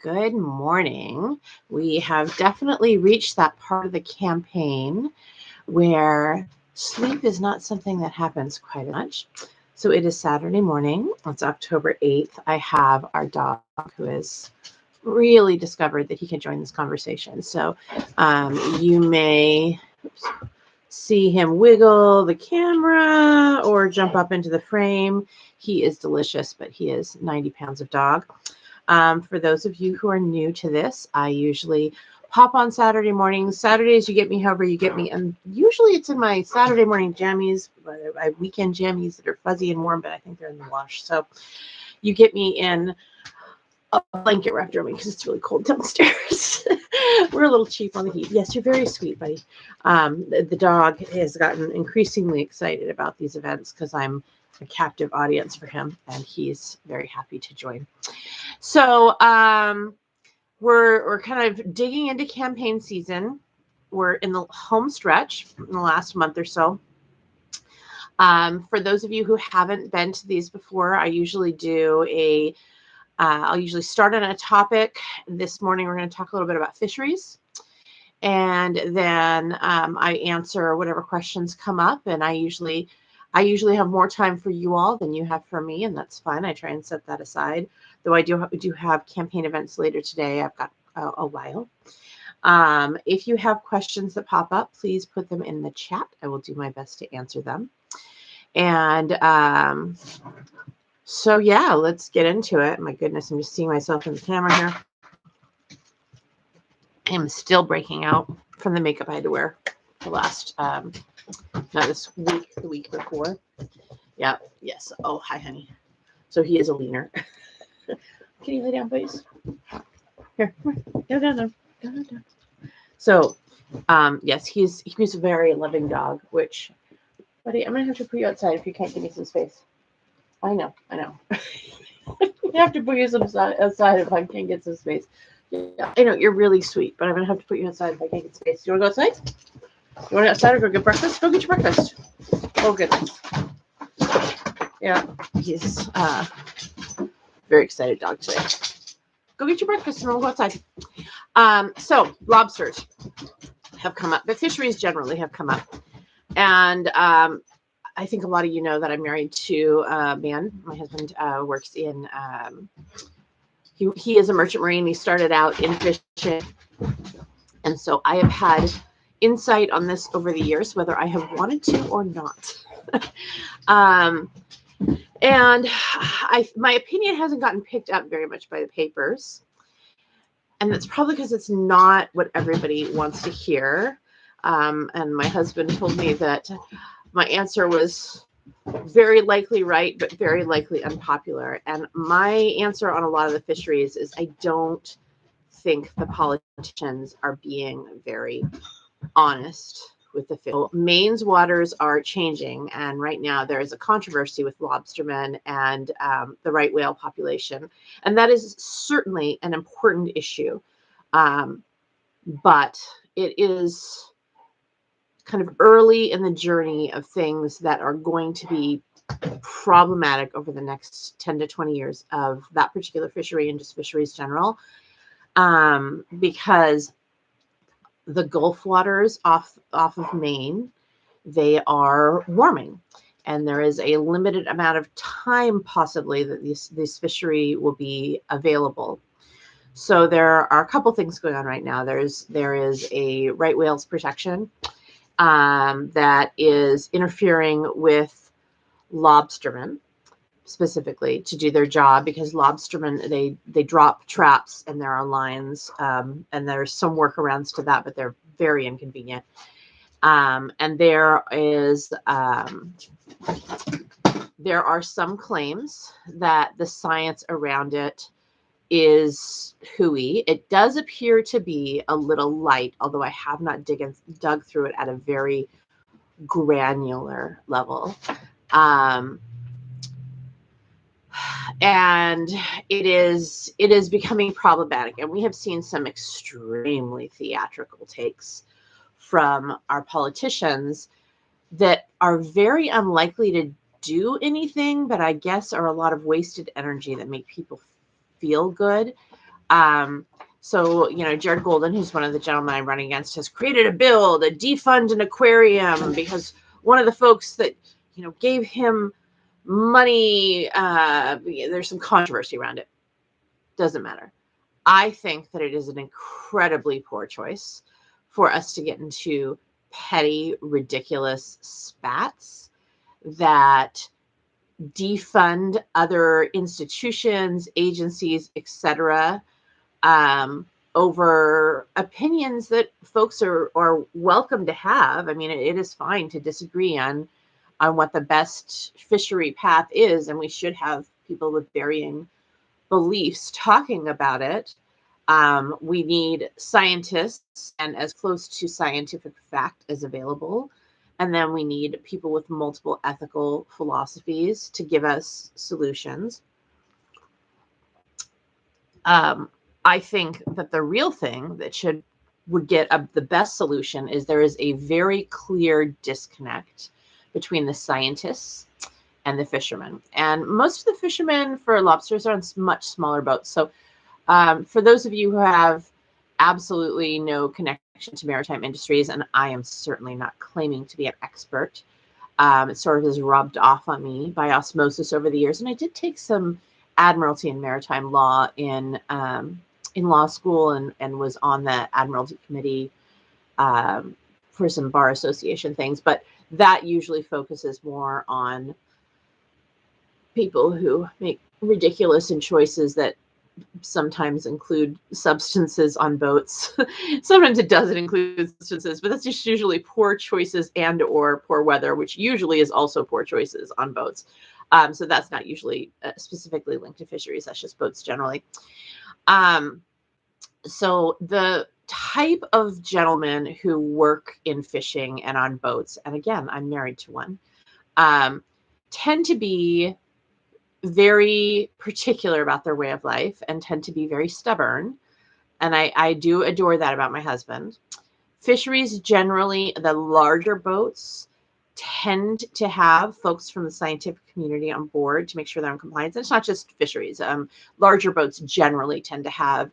Good morning. We have definitely reached that part of the campaign where sleep is not something that happens quite as much. So it is Saturday morning. It's October 8th. I have our dog who has really discovered that he can join this conversation. So you may see him wiggle the camera or jump up into the frame. He is delicious, but he is 90 pounds of dog. For those of you who are new to this, I usually pop on Saturday mornings. Saturdays, you get me however you get me. And usually it's in my Saturday morning jammies. I have weekend jammies that are fuzzy and warm, but I think they're in the wash. So you get me in a blanket wrapped around me because it's really cold downstairs. We're a little cheap on the heat. Yes, you're very sweet, buddy. The dog has gotten increasingly excited about these events because I'm a captive audience for him, and he's very happy to join. So we're kind of digging into campaign season. We're in the home stretch in the last month or so. For those of you who haven't been to these before, I usually do I'll usually start on a topic. This morning, we're going to talk a little bit about fisheries. And then I answer whatever questions come up. And I usually have more time for you all than you have for me, and that's fine. I try and set that aside. Though I do have campaign events later today. I've got a while. If you have questions that pop up, please put them in the chat. I will do my best to answer them. And so, yeah, let's get into it. My goodness, I'm just seeing myself in the camera here. I'm still breaking out from the makeup I had to wear the last, not this week, the week before. Yeah, yes. Oh, hi, honey. So he is a leaner. Can you lay down, please? Here, go down. So, yes, he's a very loving dog, which, buddy, I'm going to have to put you outside if you can't give me some space. I know. I have to put you outside if I can't get some space. Yeah, I know, you're really sweet, but I'm going to have to put you outside if I can't get space. Do you want to go outside? You want to go outside or go get breakfast? Go get your breakfast. Oh, goodness. Yeah, he's very excited dog today. Go get your breakfast and we'll go outside. So lobsters have come up. The fisheries generally have come up. And I think a lot of you know that I'm married to a man. My husband works in, he is a merchant marine. He started out in fishing. And so I have had insight on this over the years, whether I have wanted to or not. And my opinion hasn't gotten picked up very much by the papers. And that's probably because it's not what everybody wants to hear. And my husband told me that my answer was very likely right, but very likely unpopular. And my answer on a lot of the fisheries is I don't think the politicians are being very honest with the fish. Maine's waters are changing, and right now there is a controversy with lobstermen and the right whale population, and that is certainly an important issue, but it is kind of early in the journey of things that are going to be problematic over the next 10 to 20 years of that particular fishery and just fisheries general, because the Gulf waters off of Maine, they are warming, and there is a limited amount of time possibly that this fishery will be available. So there are a couple things going on right now. There is a right whales protection that is interfering with lobstermen specifically to do their job, because lobstermen, they drop traps and there are lines, and there's some workarounds to that, but they're very inconvenient. And there are some claims that the science around it is hooey. It does appear to be a little light, although I have not dug through it at a very granular level. And it is becoming problematic, and we have seen some extremely theatrical takes from our politicians that are very unlikely to do anything, but I guess are a lot of wasted energy that make people feel good. So, Jared Golden, who's one of the gentlemen I'm running against, has created a bill to defund an aquarium because one of the folks that, gave him money, there's some controversy around it. Doesn't matter. I think that it is an incredibly poor choice for us to get into petty, ridiculous spats that defund other institutions, agencies, etc., over opinions that folks are welcome to have. I mean, it is fine to disagree on what the best fishery path is, and we should have people with varying beliefs talking about it. We need scientists and as close to scientific fact as available. And then we need people with multiple ethical philosophies to give us solutions. I think that the real thing that would get the best solution is there is a very clear disconnect between the scientists and the fishermen. And most of the fishermen for lobsters are on much smaller boats. So for those of you who have absolutely no connection to maritime industries, and I am certainly not claiming to be an expert, it sort of has rubbed off on me by osmosis over the years. And I did take some admiralty and maritime law in law school and was on the admiralty committee for some bar association things. But that usually focuses more on people who make ridiculous choices that sometimes include substances on boats. Sometimes it doesn't include substances, but that's just usually poor choices and or poor weather, which usually is also poor choices on boats. So that's not usually specifically linked to fisheries. That's just boats generally. So the type of gentlemen who work in fishing and on boats, and again, I'm married to one, tend to be very particular about their way of life and tend to be very stubborn. And I do adore that about my husband. Fisheries generally, the larger boats tend to have folks from the scientific community on board to make sure they're in compliance. And it's not just fisheries. Larger boats generally tend to have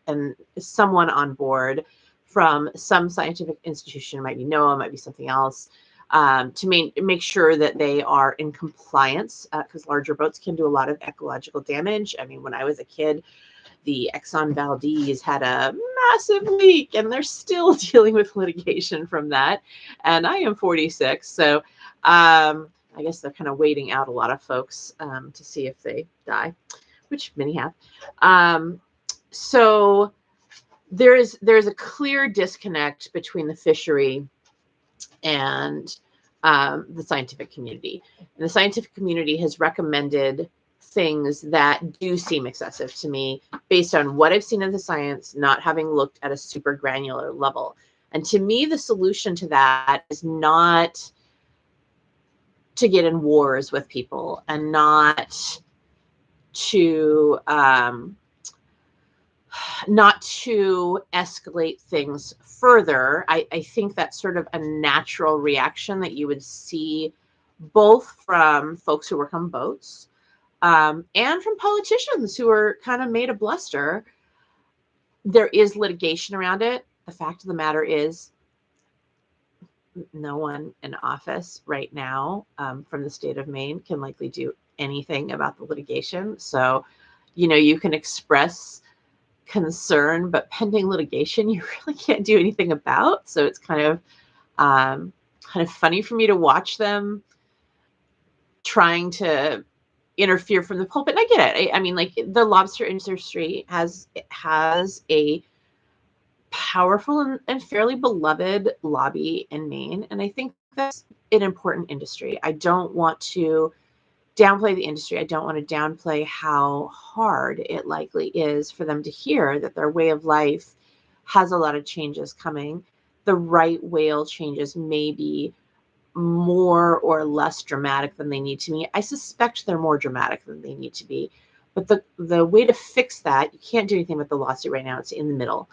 someone on board from some scientific institution. It might be NOAA, it might be something else, to make sure that they are in compliance, because larger boats can do a lot of ecological damage. I mean, when I was a kid, the Exxon Valdez had a massive leak, and they're still dealing with litigation from that. And I am 46, so I guess they're kind of waiting out a lot of folks to see if they die, which many have. So there's a clear disconnect between the fishery and the scientific community. And the scientific community has recommended things that do seem excessive to me based on what I've seen of the science, not having looked at a super granular level. And to me, the solution to that is not to get in wars with people and not to escalate things further. I think that's sort of a natural reaction that you would see both from folks who work on boats and from politicians who are kind of made a bluster. There is litigation around it. The fact of the matter is no one in office right now from the state of Maine can likely do anything about the litigation. So, you can express concern, but pending litigation, you really can't do anything about. So it's kind of funny for me to watch them trying to interfere from the pulpit. And I get it. I mean, like, the lobster industry has a powerful and fairly beloved lobby in Maine. And I think that's an important industry. I don't want to downplay the industry. I don't want to downplay how hard it likely is for them to hear that their way of life has a lot of changes coming. The right whale changes may be more or less dramatic than they need to be. I suspect they're more dramatic than they need to be. But the way to fix that, you can't do anything with the lawsuit right now. It's in the middle.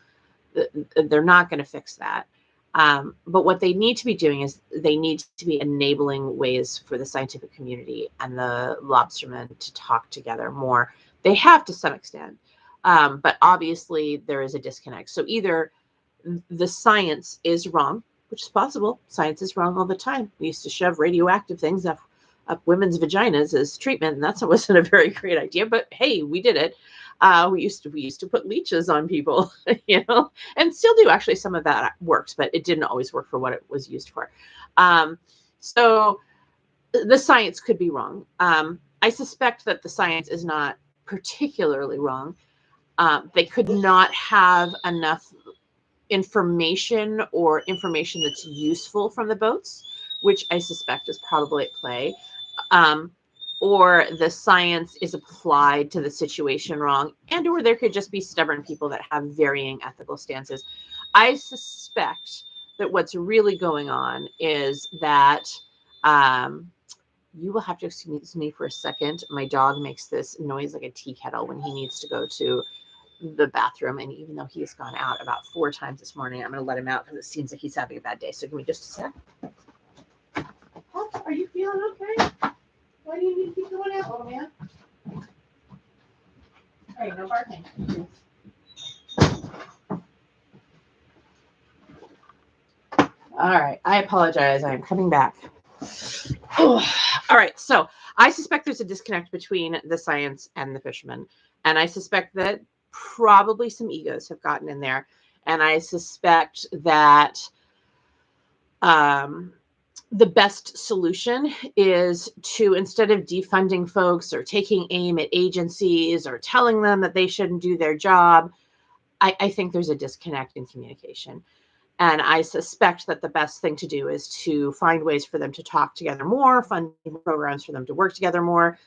They're not going to fix that. But what they need to be doing is they need to be enabling ways for the scientific community and the lobstermen to talk together more. They have to some extent. But obviously there is a disconnect. So either the science is wrong, which is possible. Science is wrong all the time. We used to shove radioactive things up women's vaginas as treatment, and that wasn't a very great idea. But hey, we did it. We used to put leeches on people, and still do. Actually, some of that works, but it didn't always work for what it was used for. So the science could be wrong. I suspect that the science is not particularly wrong. They could not have enough information or information that's useful from the boats, which I suspect is probably at play. Or the science is applied to the situation wrong, and or there could just be stubborn people that have varying ethical stances. I suspect that what's really going on is that you will have to excuse me for a second. My dog makes this noise like a tea kettle when he needs to go to the bathroom, and even though he's gone out about 4 times this morning, I'm going to let him out because it seems like he's having a bad day. So give me just a sec. Are you feeling okay? Why do you need to keep going out, little man? All right, no barking. All right, I apologize. I'm coming back. All right, so I suspect there's a disconnect between the science and the fishermen, and I suspect that probably some egos have gotten in there, and I suspect that the best solution is to, instead of defunding folks or taking aim at agencies or telling them that they shouldn't do their job, I think there's a disconnect in communication. And I suspect that the best thing to do is to find ways for them to talk together more, fund programs for them to work together more.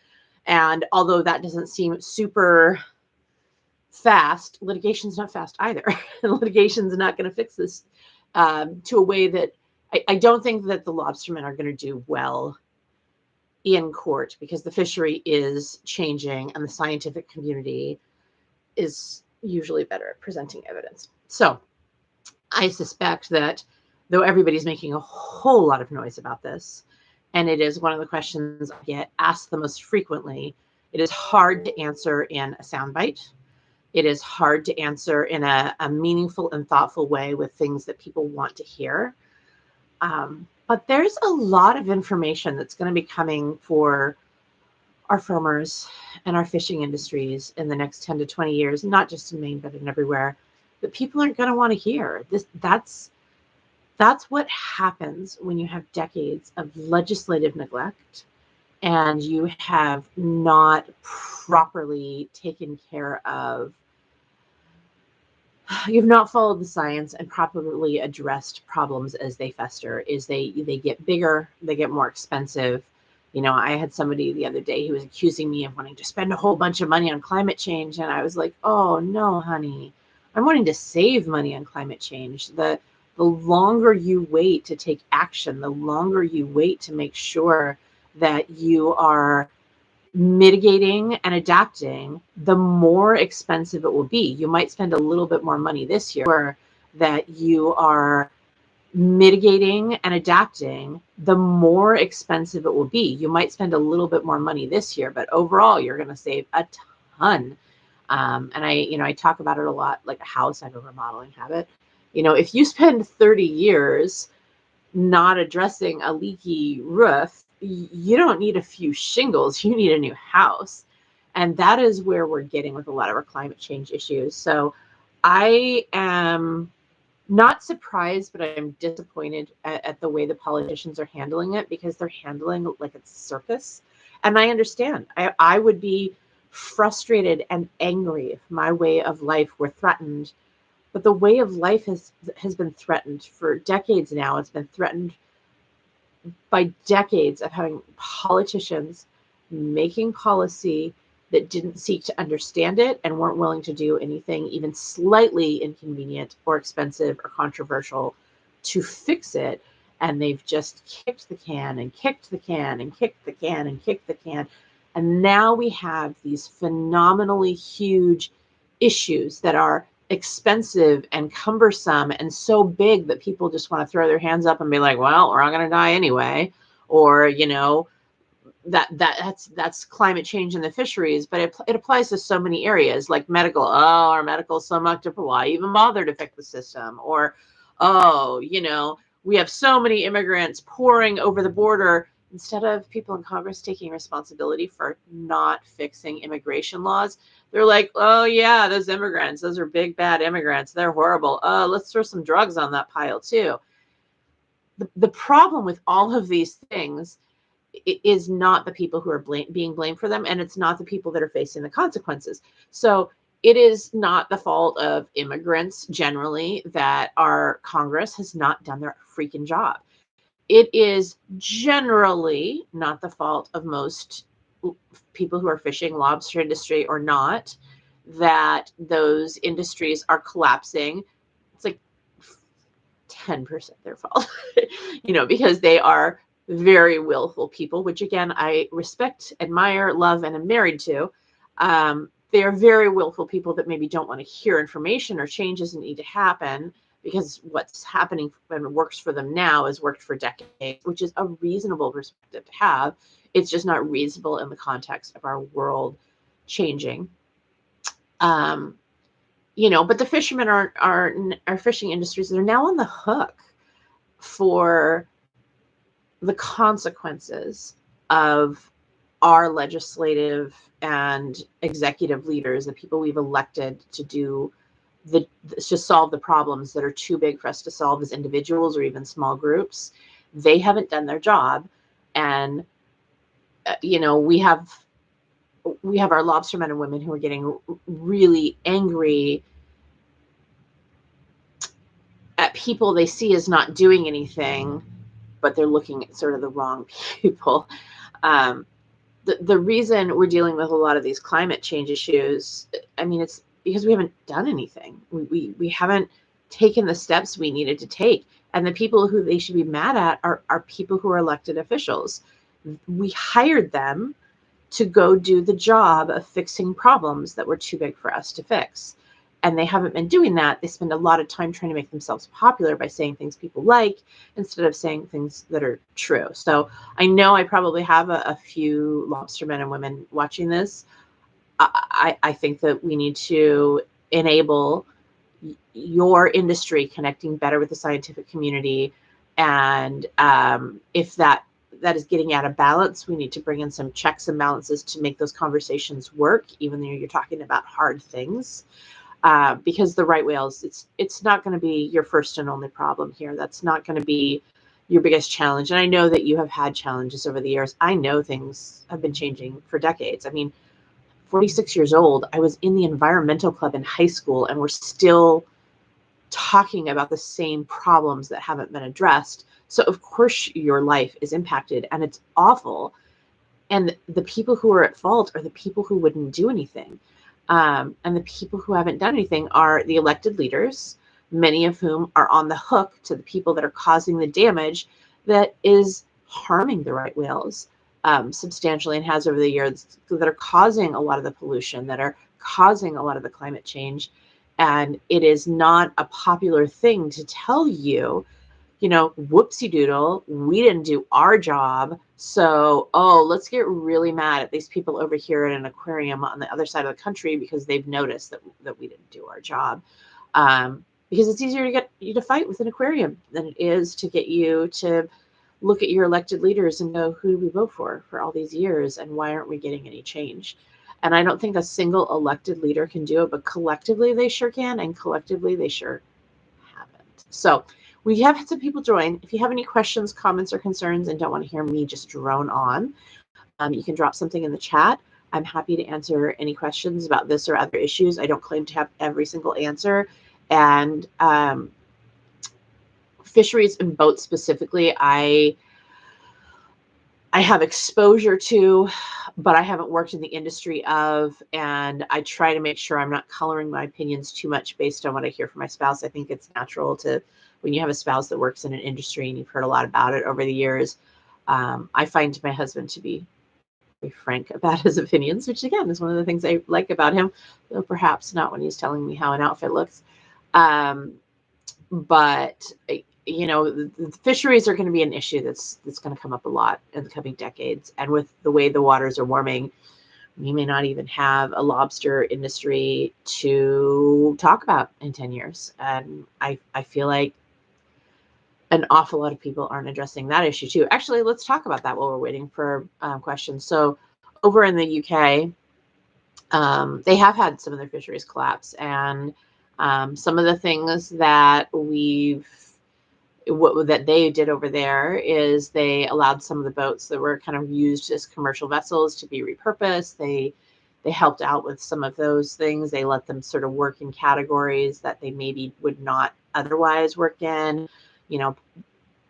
And although that doesn't seem super fast, litigation's not fast either. Litigation's not going to fix this to a way that I don't think that the lobstermen are going to do well in court, because the fishery is changing and the scientific community is usually better at presenting evidence. So I suspect that though everybody's making a whole lot of noise about this, and it is one of the questions I get asked the most frequently, it is hard to answer in a soundbite. It is hard to answer in a meaningful and thoughtful way with things that people want to hear. But there's a lot of information that's going to be coming for our farmers and our fishing industries in the next 10 to 20 years, not just in Maine, but in everywhere, that people aren't going to want to hear. That's what happens when you have decades of legislative neglect and you have not properly taken care of, you've not followed the science and properly addressed problems as they fester. Is they get bigger, they get more expensive. I had somebody the other day who was accusing me of wanting to spend a whole bunch of money on climate change. And I was like, oh no, honey, I'm wanting to save money on climate change. The longer you wait to take action, the longer you wait to make sure that you are mitigating and adapting, the more expensive it will be. You might spend a little bit more money this year, that you are mitigating and adapting, the more expensive it will be. You might spend a little bit more money this year, but overall you're going to save a ton. And I talk about it a lot, like a house. I have a remodeling habit. If you spend 30 years not addressing a leaky roof, you don't need a few shingles, you need a new house. And that is where we're getting with a lot of our climate change issues. So I am not surprised, but I'm disappointed at the way the politicians are handling it, because they're handling it like it's a circus. And I understand. I would be frustrated and angry if my way of life were threatened. But the way of life has been threatened for decades now. It's been threatened by decades of having politicians making policy that didn't seek to understand it and weren't willing to do anything even slightly inconvenient or expensive or controversial to fix it. And they've just kicked the can and kicked the can and kicked the can and kicked the can. And now we have these phenomenally huge issues that are expensive and cumbersome and so big that people just want to throw their hands up and be like, well, we're all going to die anyway. Or, that's climate change in the fisheries, but it applies to so many areas like medical. Oh, our medical is so mucked up. Why even bother to fix the system? Or, oh, we have so many immigrants pouring over the border. Instead of people in Congress taking responsibility for not fixing immigration laws, they're like, oh yeah, those immigrants, those are big bad immigrants. They're horrible. Let's throw some drugs on that pile too. The problem with all of these things is not the people who are being blamed for them, and it's not the people that are facing the consequences. So it is not the fault of immigrants generally that our Congress has not done their freaking job. It is generally not the fault of most people who are fishing, lobster industry or not, that those industries are collapsing. It's like 10% their fault, because they are very willful people, which again, I respect, admire, love, and am married to. They are very willful people that maybe don't want to hear information or changes that need to happen, because what's happening and works for them now has worked for decades, which is a reasonable perspective to have. It's just not reasonable in the context of our world changing. But the fishermen are fishing industries that are now on the hook for the consequences of our legislative and executive leaders, the people we've elected to do to solve the problems that are too big for us to solve as individuals or even small groups. They haven't done their job. And, we have our lobstermen and women who are getting really angry at people they see as not doing anything, but they're looking at sort of the wrong people. The reason we're dealing with a lot of these climate change issues, it's because we haven't done anything. We haven't taken the steps we needed to take. And the people who they should be mad at are people who are elected officials. We hired them to go do the job of fixing problems that were too big for us to fix. And they haven't been doing that. They spend a lot of time trying to make themselves popular by saying things people like instead of saying things that are true. So I know I probably have a few lobstermen and women watching this. I think that we need to enable your industry connecting better with the scientific community. And if that is getting out of balance, we need to bring in some checks and balances to make those conversations work, even though you're talking about hard things. Because the right whales, it's not going to be your first and only problem here. That's not going to be your biggest challenge. And I know that you have had challenges over the years. I know things have been changing for decades. 46 years old, I was in the environmental club in high school, and we're still talking about the same problems that haven't been addressed. So of course your life is impacted, and it's awful. And the people who are at fault are the people who wouldn't do anything. And the people who haven't done anything are the elected leaders, many of whom are on the hook to the people that are causing the damage that is harming the right whales substantially, and has over the years, that are causing a lot of the pollution, that are causing a lot of the climate change. And it is not a popular thing to tell you, whoopsie doodle, we didn't do our job. So, let's get really mad at these people over here at an aquarium on the other side of the country because they've noticed that we didn't do our job. Because it's easier to get you to fight with an aquarium than it is to get you to look at your elected leaders and go, who do we vote for all these years, and why aren't we getting any change? And I don't think a single elected leader can do it, but collectively they sure can, and collectively they sure haven't. So we have had some people join. If you have any questions, comments, or concerns and don't want to hear me just drone on, you can drop something in the chat. I'm happy to answer any questions about this or other issues. I don't claim to have every single answer. And fisheries and boats specifically, I have exposure to, but I haven't worked in the industry of, and I try to make sure I'm not coloring my opinions too much based on what I hear from my spouse. I think it's natural to, when you have a spouse that works in an industry and you've heard a lot about it over the years, I find my husband to be very frank about his opinions, which again is one of the things I like about him, though perhaps not when he's telling me how an outfit looks. But the fisheries are going to be an issue that's going to come up a lot in the coming decades. And with the way the waters are warming, we may not even have a lobster industry to talk about in 10 years. And I feel like an awful lot of people aren't addressing that issue too. Actually, let's talk about that while we're waiting for questions. So over in the UK, they have had some of their fisheries collapse, and some of the things that that they did over there is they allowed some of the boats that were kind of used as commercial vessels to be repurposed. They helped out with some of those things. They let them sort of work in categories that they maybe would not otherwise work in,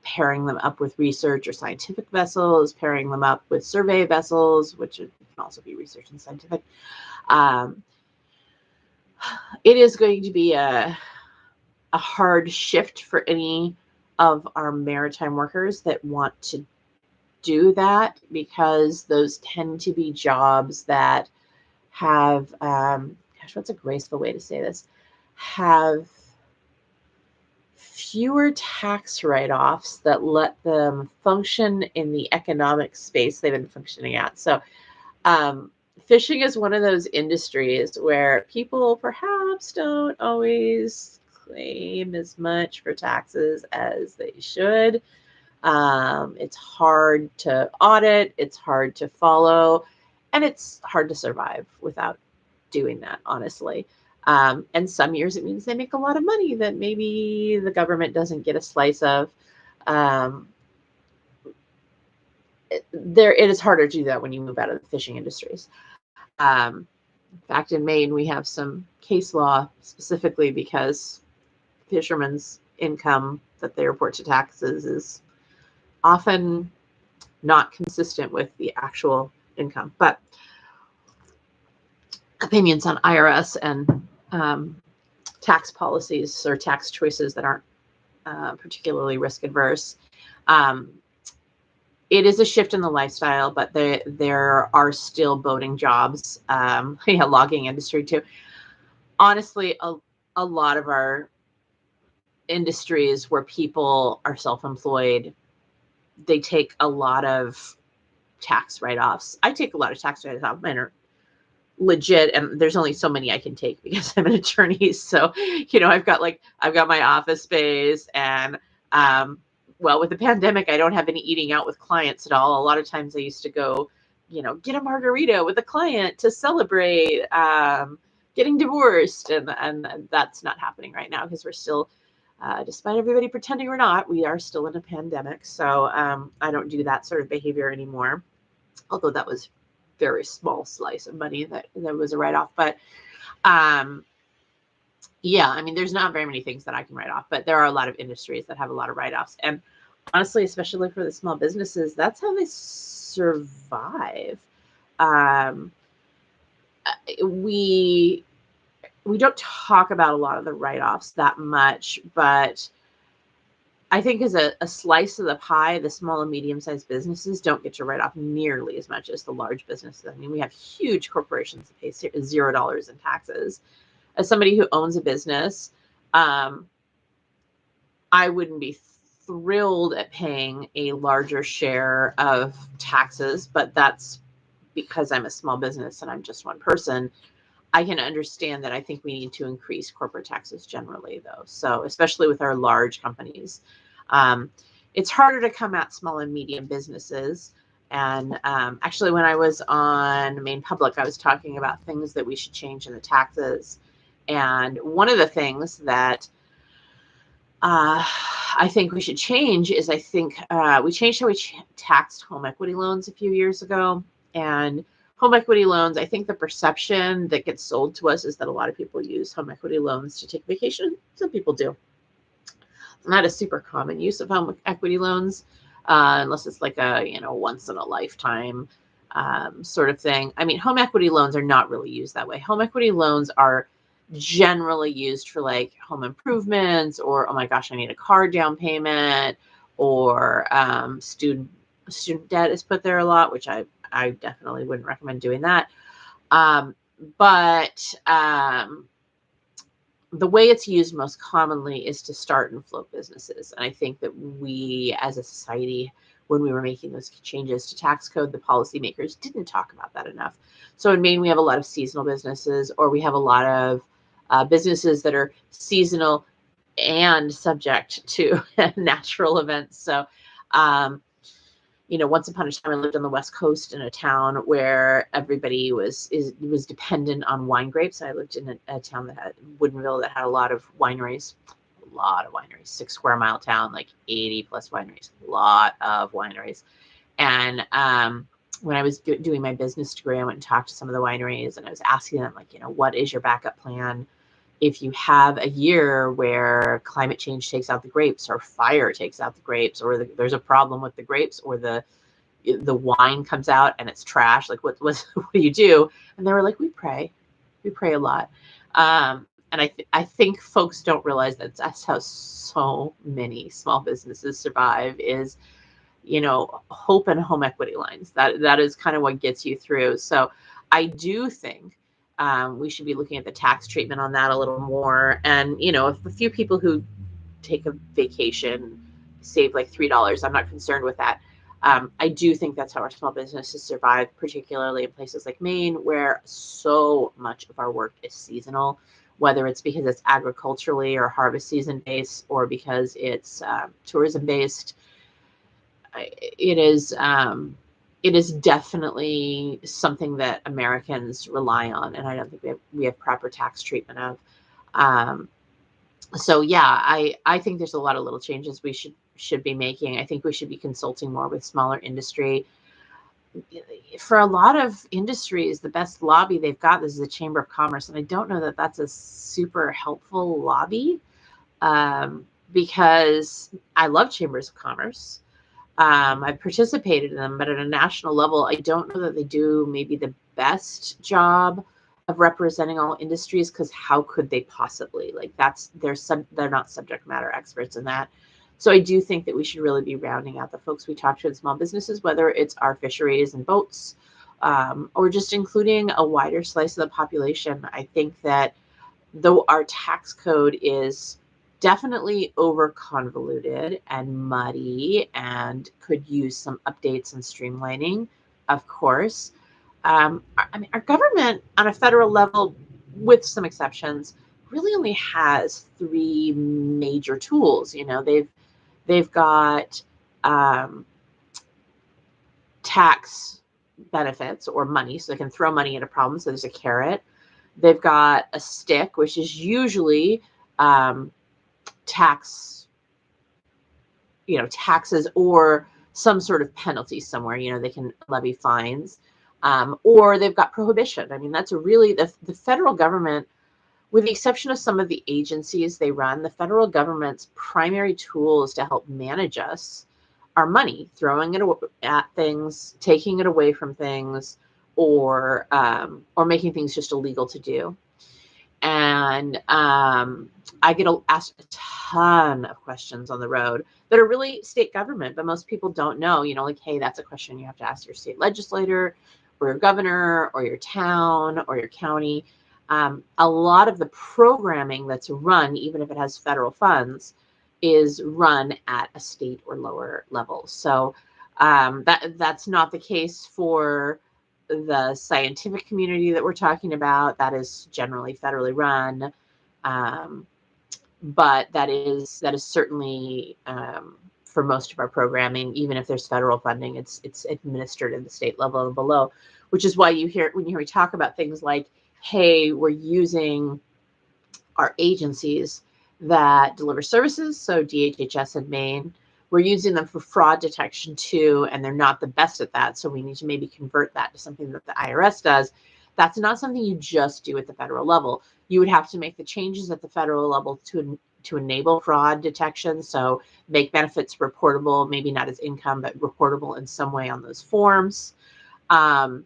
pairing them up with research or scientific vessels, pairing them up with survey vessels, which can also be research and scientific. It is going to be a hard shift for any of our maritime workers that want to do that, because those tend to be jobs that have, what's a graceful way to say this, have fewer tax write-offs that let them function in the economic space they've been functioning at. So fishing is one of those industries where people perhaps don't always claim as much for taxes as they should. It's hard to audit, it's hard to follow, and it's hard to survive without doing that, honestly. And some years it means they make a lot of money that maybe the government doesn't get a slice of. It is harder to do that when you move out of the fishing industries. In fact, in Maine, we have some case law specifically because fishermen's income that they report to taxes is often not consistent with the actual income. But opinions on IRS and tax policies or tax choices that aren't particularly risk adverse. It is a shift in the lifestyle, but there are still boating jobs, logging industry too. Honestly, a lot of our industries where people are self-employed, they take a lot of tax write-offs. I take a lot of tax write-offs. Mine are legit, and there's only so many I can take because I'm an attorney. So, I've got my office space, and with the pandemic, I don't have any eating out with clients at all. A lot of times I used to go, get a margarita with a client to celebrate getting divorced. And that's not happening right now because we're still, despite everybody pretending we're not, we are still in a pandemic. So I don't do that sort of behavior anymore, although that was very small slice of money that was a write-off. But there's not very many things that I can write off, but there are a lot of industries that have a lot of write-offs. And honestly, especially for the small businesses, that's how they survive. We don't talk about a lot of the write-offs that much, but I think as a slice of the pie, the small and medium-sized businesses don't get to write off nearly as much as the large businesses. I mean, we have huge corporations that pay $0 in taxes. As somebody who owns a business, I wouldn't be thrilled at paying a larger share of taxes, but that's because I'm a small business and I'm just one person. I can understand that. I think we need to increase corporate taxes generally, though. So especially with our large companies, it's harder to come at small and medium businesses. And actually, when I was on Maine Public, I was talking about things that we should change in the taxes. And one of the things that I think we should change is we changed how we taxed home equity loans a few years ago. And home equity loans, I think the perception that gets sold to us is that a lot of people use home equity loans to take vacation. Some people do. It's not a super common use of home equity loans, unless it's like a once in a lifetime sort of thing. I mean, home equity loans are not really used that way. Home equity loans are generally used for like home improvements, or oh my gosh, I need a car down payment, or student debt is put there a lot, which I definitely wouldn't recommend doing that. But the way it's used most commonly is to start and float businesses. And I think that we as a society, when we were making those changes to tax code, the policymakers didn't talk about that enough. So in Maine, we have a lot of seasonal businesses, or we have a lot of businesses that are seasonal and subject to natural events. So, once upon a time, I lived on the West Coast in a town where everybody was dependent on wine grapes. I lived in a town that had Woodinville that had a lot of wineries, 6 square mile town, like 80 plus wineries, a lot of wineries. And when I was doing my business degree, I went and talked to some of the wineries, and I was asking them, like, what is your backup plan if you have a year where climate change takes out the grapes, or fire takes out the grapes, or there's a problem with the grapes, or the wine comes out and it's trash? Like, what do you do? And they were like, we pray a lot. And I think folks don't realize that's how so many small businesses survive, is hope and home equity lines. That is kind of what gets you through. So I do think we should be looking at the tax treatment on that a little more. And if a few people who take a vacation save like $3, I'm not concerned with that. I do think that's how our small businesses survive, particularly in places like Maine, where so much of our work is seasonal, whether it's because it's agriculturally or harvest season based, or because it's tourism based. It is definitely something that Americans rely on, and I don't think we have proper tax treatment of. So yeah, I think there's a lot of little changes we should be making. I think we should be consulting more with smaller industry. For a lot of industries, the best lobby they've got is the Chamber of Commerce, and I don't know that that's a super helpful lobby, because I love chambers of commerce. I've participated in them, but at a national level, I don't know that they do maybe the best job of representing all industries, because how could they possibly? Like, they're not subject matter experts in that. So I do think that we should really be rounding out the folks we talk to in small businesses, whether it's our fisheries and boats, or just including a wider slice of the population. I think that though our tax code is definitely over convoluted and muddy and could use some updates and streamlining, of course, our government on a federal level, with some exceptions, really only has three major tools. They've got tax benefits, or money, so they can throw money at a problem. So there's a carrot. They've got a stick, which is usually taxes or some sort of penalty somewhere. They can levy fines, or they've got prohibition. I mean, that's really the federal government, with the exception of some of the agencies they run, the federal government's primary tools to help manage us are money, throwing it at things, taking it away from things, or making things just illegal to do. And I get asked a ton of questions on the road that are really state government, but most people don't know, like, hey, that's a question you have to ask your state legislator, or your governor, or your town, or your county. A lot of the programming that's run, even if it has federal funds, is run at a state or lower level. So that's not the case for the scientific community that we're talking about. That is generally federally run, but that is certainly for most of our programming, even if there's federal funding, it's administered at the state level and below, which is why when you hear me talk about things like, hey, we're using our agencies that deliver services, so DHHS and Maine, we're using them for fraud detection too, and they're not the best at that, so we need to maybe convert that to something that the IRS does. That's not something you just do at the federal level. You would have to make the changes at the federal level to enable fraud detection, so make benefits reportable, maybe not as income, but reportable in some way on those forms. And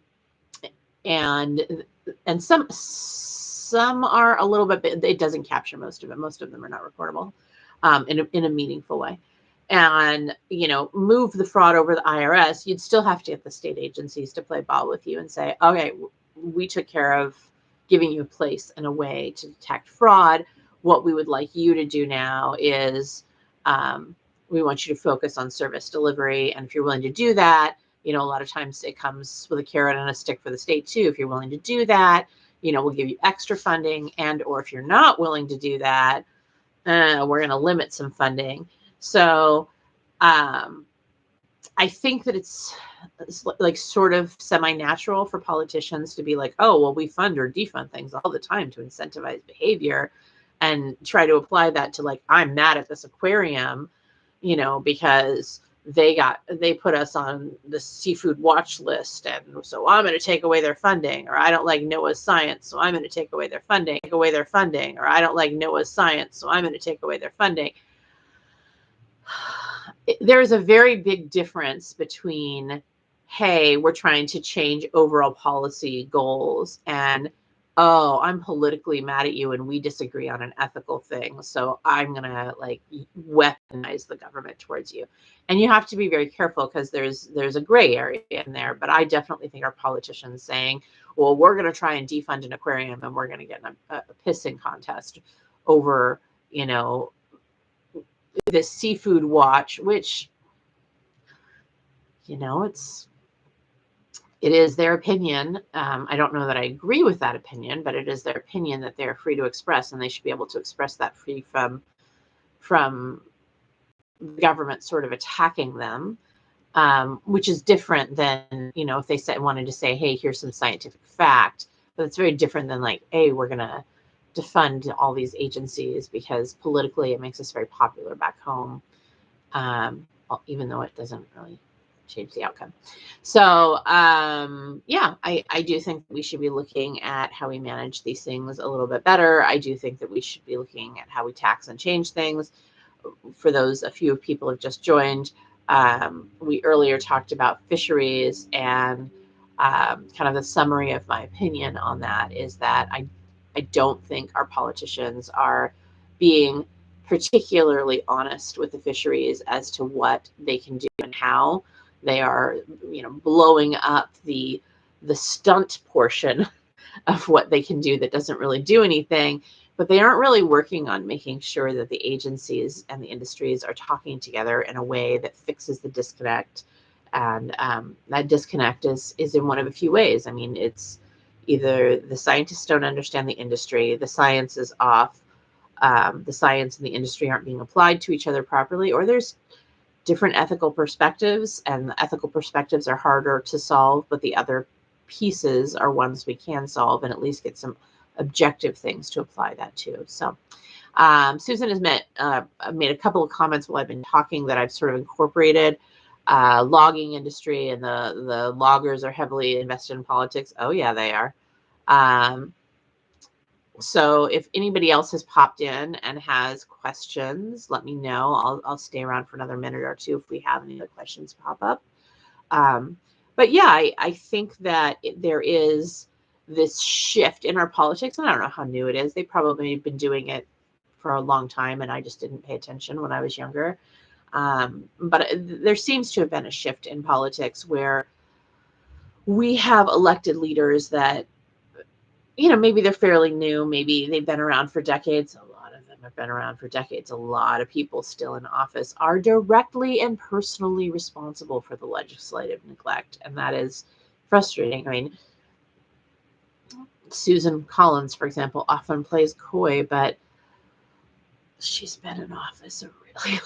some are a little bit, it doesn't capture most of it. Most of them are not reportable in a meaningful way. And, move the fraud over the IRS, you'd still have to get the state agencies to play ball with you and say, okay, we took care of giving you a place and a way to detect fraud. what we would like you to do now is we want you to focus on service delivery. And if you're willing to do that, a lot of times it comes with a carrot and a stick for the state too. If you're willing to do that, we'll give you extra funding. And or if you're not willing to do that, we're going to limit some funding. So I think that it's like sort of semi-natural for politicians to be like, oh, well, we fund or defund things all the time to incentivize behavior, and try to apply that to like, I'm mad at this aquarium, because they put us on the seafood watch list, and so I'm going to take away their funding. Or I don't like Noah's science, so I'm going to take away their funding. Or I don't like Noah's science, so I'm going to take away their funding. There's a very big difference between, hey, we're trying to change overall policy goals, and, oh, I'm politically mad at you and we disagree on an ethical thing, so I'm going to like weaponize the government towards you. And you have to be very careful, because there's a gray area in there. But I definitely think our politicians saying, well, we're going to try and defund an aquarium and we're going to get in a pissing contest over, this seafood watch, which, it is their opinion. I don't know that I agree with that opinion, but it is their opinion that they're free to express, and they should be able to express that free from the government sort of attacking them, which is different than, if they wanted to say, hey, here's some scientific fact. But it's very different than like, hey, we're going to defund all these agencies because politically it makes us very popular back home, even though it doesn't really change the outcome. So I do think we should be looking at how we manage these things a little bit better. I do think that we should be looking at how we tax and change things. For those, a few people have just joined, we earlier talked about fisheries, and kind of the summary of my opinion on that is that I don't think our politicians are being particularly honest with the fisheries as to what they can do and how. They are, blowing up the stunt portion of what they can do that doesn't really do anything, but they aren't really working on making sure that the agencies and the industries are talking together in a way that fixes the disconnect. And that disconnect is in one of a few ways. I mean, it's either the scientists don't understand the industry, the science is off, the science and the industry aren't being applied to each other properly, or there's different ethical perspectives, and the ethical perspectives are harder to solve, but the other pieces are ones we can solve and at least get some objective things to apply that to. So Susan has made a couple of comments while I've been talking that I've sort of incorporated. Logging industry and the loggers are heavily invested in politics. Oh yeah, they are. So if anybody else has popped in and has questions, let me know. I'll stay around for another minute or two if we have any other questions pop up. But yeah, I think that there is this shift in our politics, and I don't know how new it is. They've probably been doing it for a long time, and I just didn't pay attention when I was younger. But there seems to have been a shift in politics where we have elected leaders that, maybe they're fairly new, maybe they've been around for decades. A lot of them have been around for decades. A lot of people still in office are directly and personally responsible for the legislative neglect, and that is frustrating. I mean, Susan Collins, for example, often plays coy, but she's been in office a really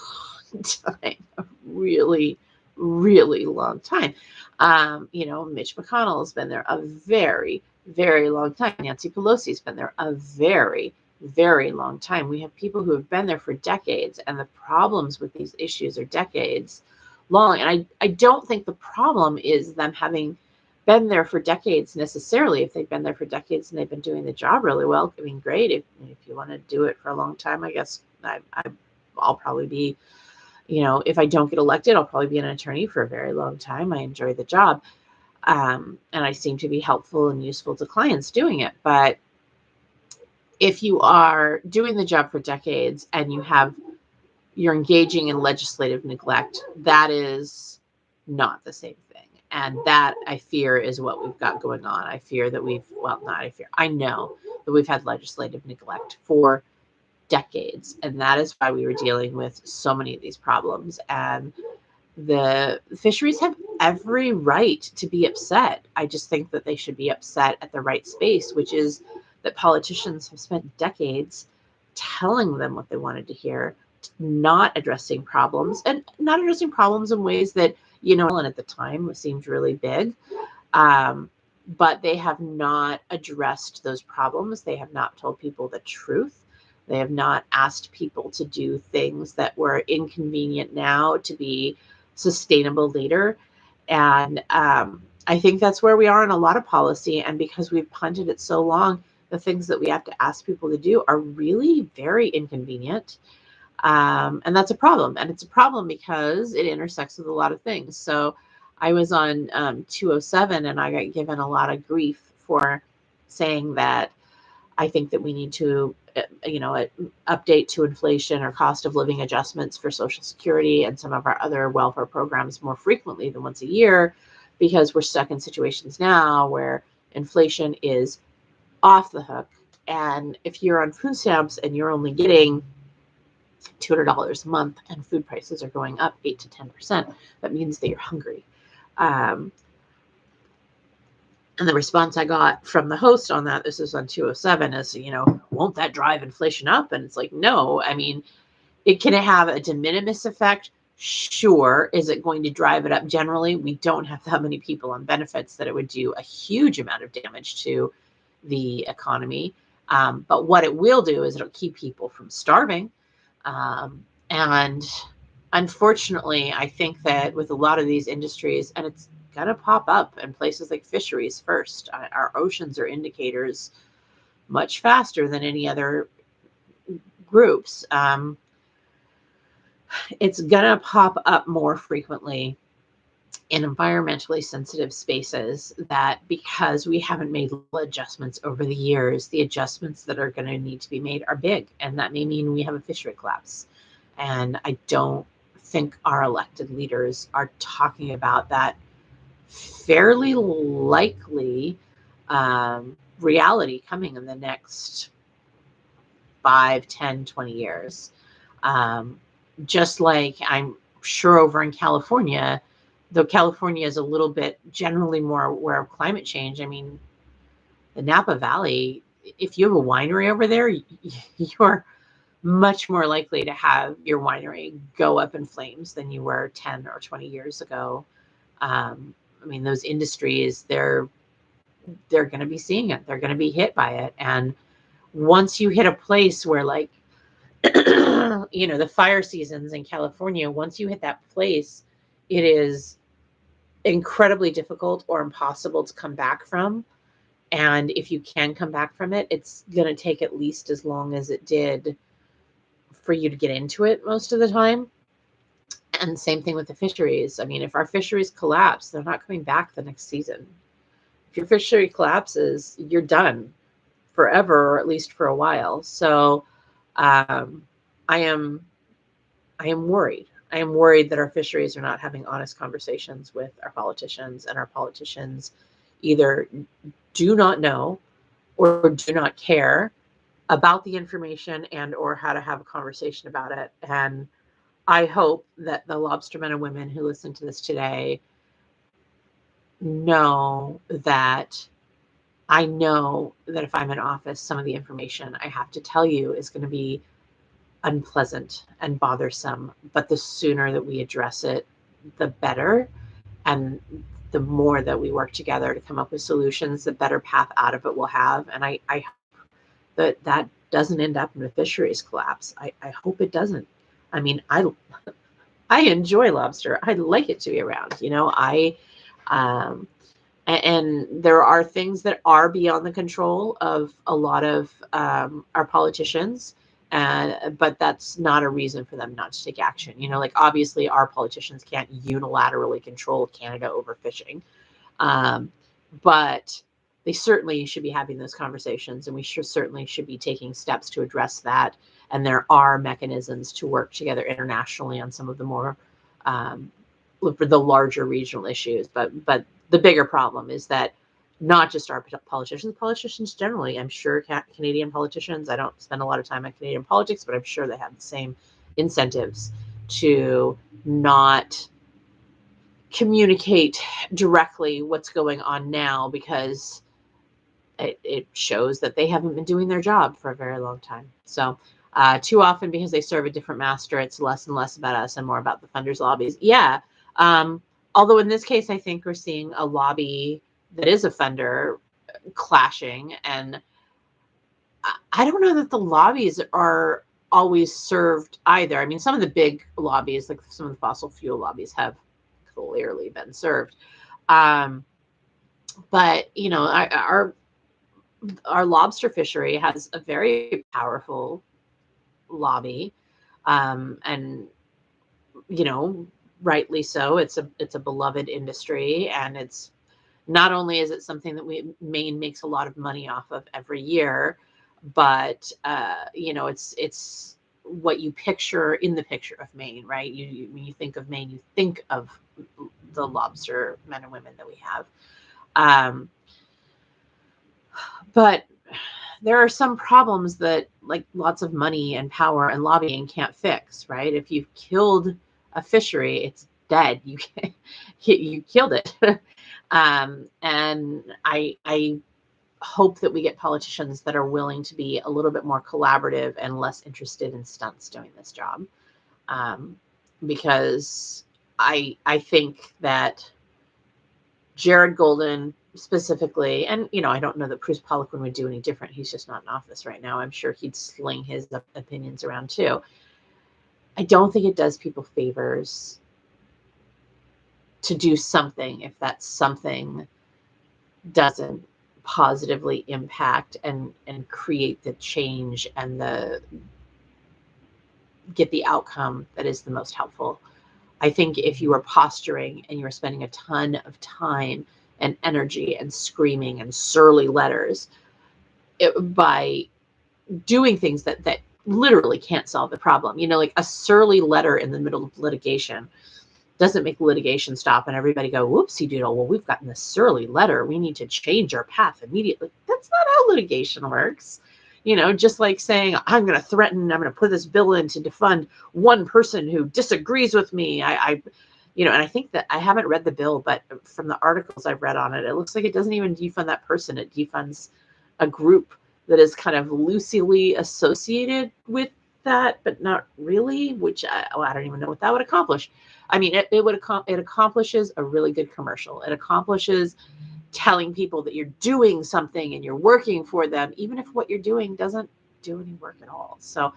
long time, a really, really long time. Mitch McConnell has been there a very, very long time. Nancy Pelosi's been there a very, very long time. We have people who have been there for decades, and the problems with these issues are decades long. And I don't think the problem is them having been there for decades necessarily. If they've been there for decades and they've been doing the job really well, I mean, great. If you want to do it for a long time, I guess I'll probably be, if I don't get elected, I'll probably be an attorney for a very long time. I enjoy the job. And I seem to be helpful and useful to clients doing it. But if you are doing the job for decades and you're engaging in legislative neglect, that is not the same thing. And that, I fear, is what we've got going on. I fear that I know that we've had legislative neglect for decades. And that is why we were dealing with so many of these problems. And the fisheries have every right to be upset. I just think that they should be upset at the right space, which is that politicians have spent decades telling them what they wanted to hear, not addressing problems, and not addressing problems in ways that, and at the time seemed really big. But they have not addressed those problems. They have not told people the truth. They have not asked people to do things that were inconvenient now to be sustainable later. And I think that's where we are in a lot of policy. And because we've punted it so long, the things that we have to ask people to do are really very inconvenient. And that's a problem. And it's a problem because it intersects with a lot of things. So I was on 207 and I got given a lot of grief for saying that I think that we need to, update to inflation or cost of living adjustments for Social Security and some of our other welfare programs more frequently than once a year, because we're stuck in situations now where inflation is off the hook. And if you're on food stamps and you're only getting $200 a month and food prices are going up 8 to 10%, that means that you're hungry. And the response I got from the host on that, this is on 207, is, won't that drive inflation up? And it's like, no, I mean, it can have a de minimis effect. Sure. Is it going to drive it up? Generally, we don't have that many people on benefits that it would do a huge amount of damage to the economy. But what it will do is it'll keep people from starving. And unfortunately, I think that with a lot of these industries, and it's going to pop up in places like fisheries first. Our oceans are indicators much faster than any other groups. It's going to pop up more frequently in environmentally sensitive spaces, that because we haven't made adjustments over the years, the adjustments that are going to need to be made are big. And that may mean we have a fishery collapse. And I don't think our elected leaders are talking about that fairly likely reality coming in the next 5, 10, 20 years. Just like I'm sure over in California, though California is a little bit generally more aware of climate change. I mean, the Napa Valley, if you have a winery over there, you're much more likely to have your winery go up in flames than you were 10 or 20 years ago. I mean, those industries, they're going to be seeing it. They're going to be hit by it. And once you hit a place where, like, the fire seasons in California, once you hit that place, it is incredibly difficult or impossible to come back from. And if you can come back from it, it's going to take at least as long as it did for you to get into it most of the time. And same thing with the fisheries. I mean, if our fisheries collapse, they're not coming back the next season. If your fishery collapses, you're done forever, or at least for a while. So I am worried. I am worried that our fisheries are not having honest conversations with our politicians, and our politicians either do not know or do not care about the information and or how to have a conversation about it. And I hope that the lobstermen and women who listen to this today know that I know that if I'm in office, some of the information I have to tell you is going to be unpleasant and bothersome. But the sooner that we address it, the better. And the more that we work together to come up with solutions, the better path out of it we'll have. And I hope that doesn't end up in a fisheries collapse. I hope it doesn't. I mean, I enjoy lobster. I like it to be around. And there are things that are beyond the control of a lot of our politicians, but that's not a reason for them not to take action. Like, obviously our politicians can't unilaterally control Canada overfishing, but they certainly should be having those conversations, and we certainly should be taking steps to address that. And there are mechanisms to work together internationally on some of the more for the larger regional issues. But the bigger problem is that not just our politicians generally. I'm sure Canadian politicians, I don't spend a lot of time on Canadian politics, but I'm sure they have the same incentives to not communicate directly what's going on now, because it shows that they haven't been doing their job for a very long time. So too often, because they serve a different master, it's less and less about us and more about the funders' lobbies. Yeah. Although in this case, I think we're seeing a lobby that is a funder clashing. And I don't know that the lobbies are always served either. I mean, some of the big lobbies, like some of the fossil fuel lobbies, have clearly been served. But, you know, our lobster fishery has a very powerful lobby, and, you know, rightly so. It's a beloved industry, and it's not only is it something that Maine makes a lot of money off of every year, but you know, it's what you picture in the picture of Maine, right? When you think of Maine, you think of the lobster men and women that we have. But there are some problems that, like, lots of money and power and lobbying can't fix, right? If you've killed a fishery, it's dead. You killed it. And I hope that we get politicians that are willing to be a little bit more collaborative and less interested in stunts doing this job. Because I think that Jared Golden specifically, and, you know, I don't know that Bruce Poliquin would do any different. He's just not in office right now. I'm sure he'd sling his opinions around too. I don't think it does people favors to do something if that something doesn't positively impact and create the change and get the outcome that is the most helpful. I think if you are posturing and you are spending a ton of time and energy and screaming and surly letters by doing things that literally can't solve the problem, you know, like a surly letter in the middle of litigation doesn't make litigation stop and everybody go, whoopsie doodle, well, we've gotten this surly letter, we need to change our path immediately. That's not how litigation works. You know, just like saying, I'm going to put this bill in to defund one person who disagrees with me. You know, and I think that I haven't read the bill, but from the articles I've read on it, it looks like it doesn't even defund that person. It defunds a group that is kind of loosely associated with that, but not really, which I don't even know what that would accomplish. I mean, it accomplishes a really good commercial. It accomplishes telling people that you're doing something and you're working for them, even if what you're doing doesn't do any work at all. So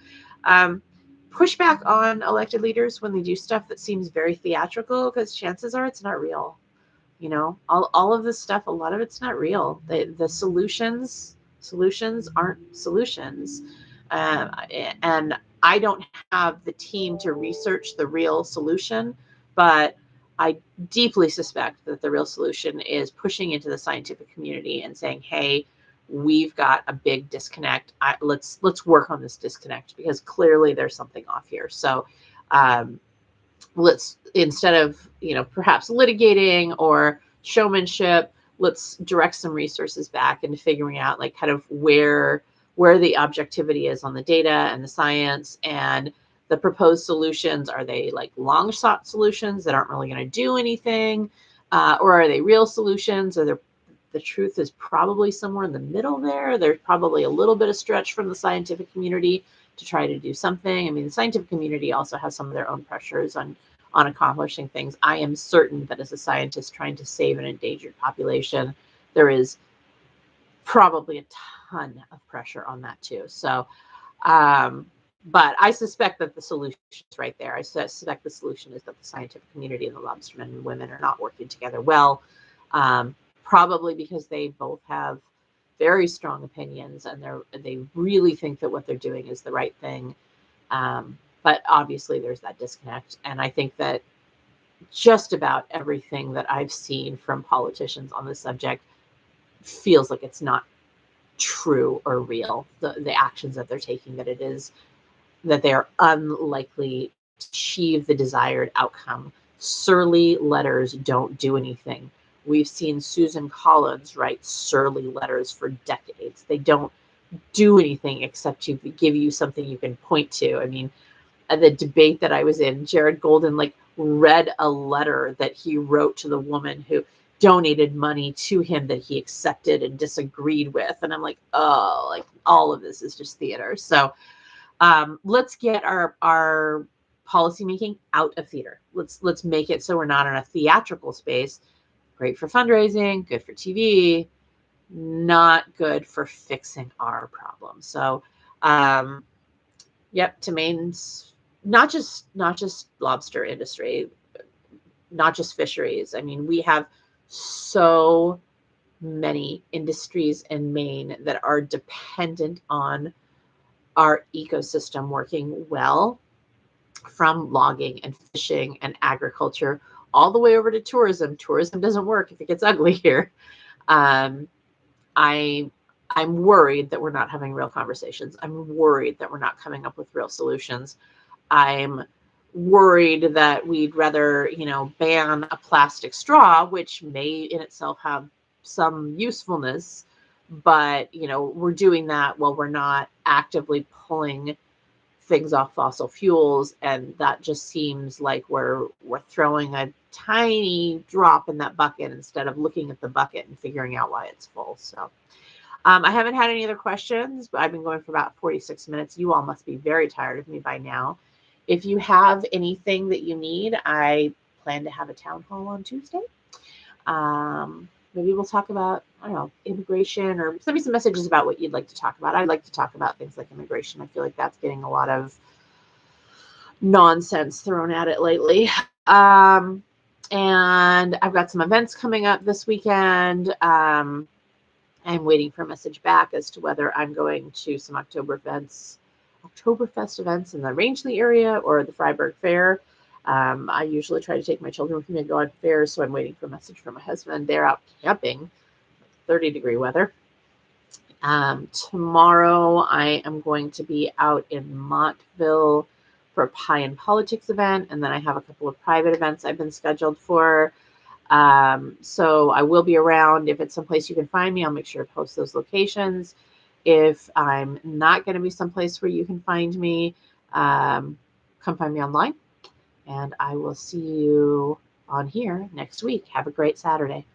push back on elected leaders when they do stuff that seems very theatrical, because chances are it's not real. You know, all of this stuff, a lot of it's not real. The solutions aren't solutions. And I don't have the team to research the real solution, but I deeply suspect that the real solution is pushing into the scientific community and saying, hey, we've got a big disconnect. Let's work on this disconnect, because clearly there's something off here. So let's, instead of, you know, perhaps litigating or showmanship, let's direct some resources back into figuring out, like, kind of where the objectivity is on the data and the science, and the proposed solutions. Are they like long shot solutions that aren't really going to do anything? Or are they real solutions? Or the truth is probably somewhere in the middle there. There's probably a little bit of stretch from the scientific community to try to do something. I mean, the scientific community also has some of their own pressures on accomplishing things. I am certain that as a scientist trying to save an endangered population, there is probably a ton of pressure on that too. So, but I suspect that the solution is right there. I suspect the solution is that the scientific community and the lobstermen and women are not working together well, probably because they both have very strong opinions and they really think that what they're doing is the right thing. But obviously there's that disconnect. And I think that just about everything that I've seen from politicians on this subject feels like it's not true or real. The actions that they're taking, that they are unlikely to achieve the desired outcome. Surly letters don't do anything. We've seen Susan Collins write surly letters for decades. They don't do anything except to give you something you can point to. I mean, the debate that I was in, Jared Golden like read a letter that he wrote to the woman who donated money to him that he accepted and disagreed with. And I'm like, oh, like all of this is just theater. So let's get our policymaking out of theater. Let's make it so we're not in a theatrical space. Great for fundraising, good for TV, not good for fixing our problems. So, yep, to Maine's not just lobster industry, not just fisheries. I mean, we have so many industries in Maine that are dependent on our ecosystem working well, from logging and fishing and agriculture all the way over to tourism. Tourism doesn't work if it gets ugly here. I'm worried that we're not having real conversations. I'm worried that we're not coming up with real solutions. I'm worried that we'd rather, ban a plastic straw, which may in itself have some usefulness, but, we're doing that while we're not actively pulling things off fossil fuels, and that just seems like we're throwing a tiny drop in that bucket instead of looking at the bucket and figuring out why it's full. So I haven't had any other questions, but I've been going for about 46 minutes. You all must be very tired of me by now. If you have anything that you need, I plan to have a town hall on Tuesday. Maybe we'll talk about, I don't know, immigration, or send me some messages about what you'd like to talk about. I'd like to talk about things like immigration. I feel like that's getting a lot of nonsense thrown at it lately. And I've got some events coming up this weekend. I'm waiting for a message back as to whether I'm going to some Oktoberfest events in the Rangeley area or the Freiburg Fair. I usually try to take my children with me and go on fairs, so I'm waiting for a message from my husband. They're out camping, 30-degree weather. Tomorrow I am going to be out in Montville for a Pie and Politics event, and then I have a couple of private events I've been scheduled for. So I will be around. If it's someplace you can find me, I'll make sure to post those locations. If I'm not going to be someplace where you can find me, come find me online. And I will see you on here next week. Have a great Saturday.